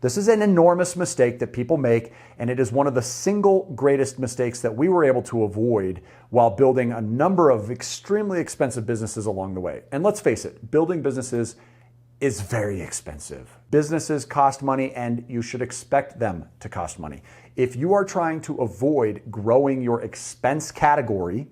This is an enormous mistake that people make, and it is one of the single greatest mistakes that we were able to avoid while building a number of extremely expensive businesses along the way. And let's face it, building businesses is very expensive. Businesses cost money, and you should expect them to cost money. If you are trying to avoid growing your expense category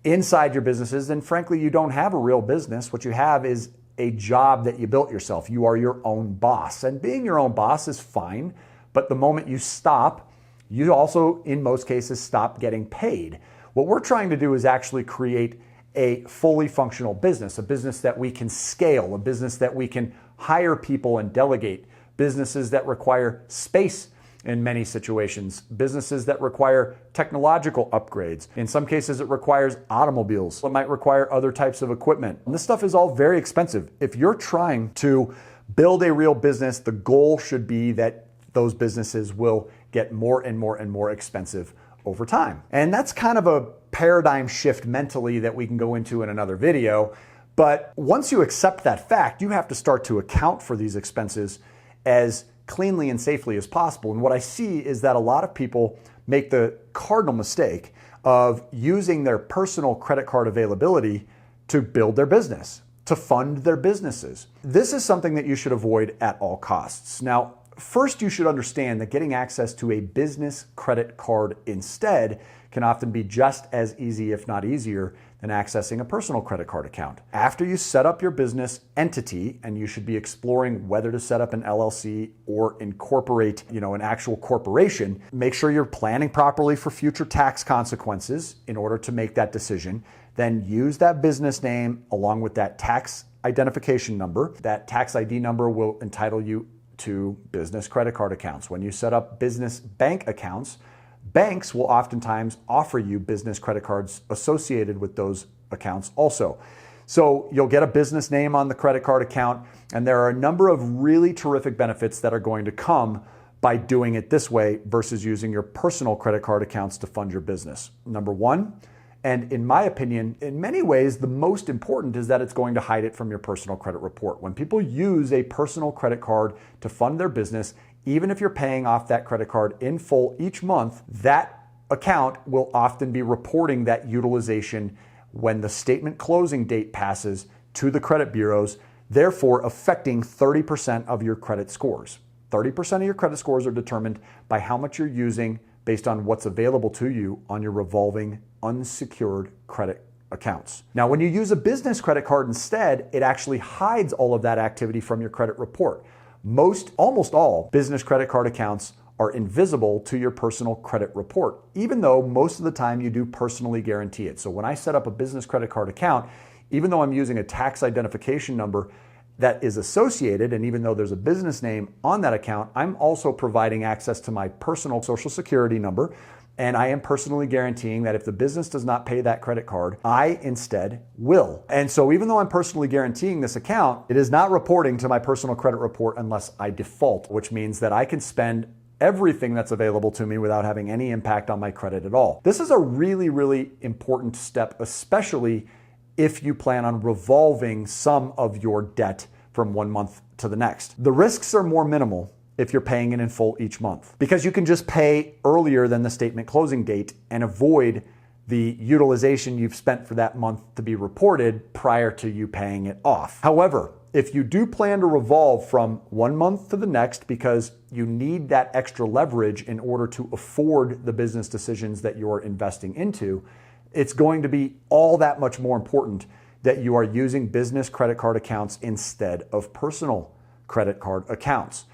inside your businesses, then frankly, you don't have a real business. What you have is a job that you built yourself. You are your own boss, and being your own boss is fine, but the moment you stop, you also, in most cases, stop getting paid. What we're trying to do is actually create a fully functional business, a business that we can scale, a business that we can hire people and delegate, businesses that require space in many situations, businesses that require technological upgrades. In some cases, it requires automobiles. It might require other types of equipment. And this stuff is all very expensive. If you're trying to build a real business, the goal should be that those businesses will get more and more and more expensive over time. And that's kind of a paradigm shift mentally that we can go into in another video. But once you accept that fact, you have to start to account for these expenses as cleanly and safely as possible. And what I see is that a lot of people make the cardinal mistake of using their personal credit card availability to build their business, to fund their businesses. This is something that you should avoid at all costs. Now, first, you should understand that getting access to a business credit card instead can often be just as easy, if not easier, than accessing a personal credit card account. After you set up your business entity, and you should be exploring whether to set up an LLC or incorporate, an actual corporation, make sure you're planning properly for future tax consequences in order to make that decision. Then use that business name along with that tax identification number. That tax ID number will entitle you to business credit card accounts. When you set up business bank accounts, banks will oftentimes offer you business credit cards associated with those accounts also. So you'll get a business name on the credit card account, and there are a number of really terrific benefits that are going to come by doing it this way versus using your personal credit card accounts to fund your business. Number one, and in my opinion, in many ways, the most important is that it's going to hide it from your personal credit report. When people use a personal credit card to fund their business, even if you're paying off that credit card in full each month, that account will often be reporting that utilization when the statement closing date passes to the credit bureaus, therefore affecting 30% of your credit scores. 30% of your credit scores are determined by how much you're using based on what's available to you on your revolving unsecured credit accounts. Now, when you use a business credit card instead, it actually hides all of that activity from your credit report. Almost all business credit card accounts are invisible to your personal credit report, even though most of the time you do personally guarantee it. So when I set up a business credit card account, even though I'm using a tax identification number that is associated, and even though there's a business name on that account, I'm also providing access to my personal social security number, and I am personally guaranteeing that if the business does not pay that credit card, I instead will. And so even though I'm personally guaranteeing this account, it is not reporting to my personal credit report unless I default, which means that I can spend everything that's available to me without having any impact on my credit at all. This is a really, really important step, especially if you plan on revolving some of your debt from one month to the next. The risks are more minimal if you're paying it in full each month, because you can just pay earlier than the statement closing date and avoid the utilization you've spent for that month to be reported prior to you paying it off. However, if you do plan to revolve from one month to the next because you need that extra leverage in order to afford the business decisions that you're investing into, it's going to be all that much more important that you are using business credit card accounts instead of personal credit card accounts.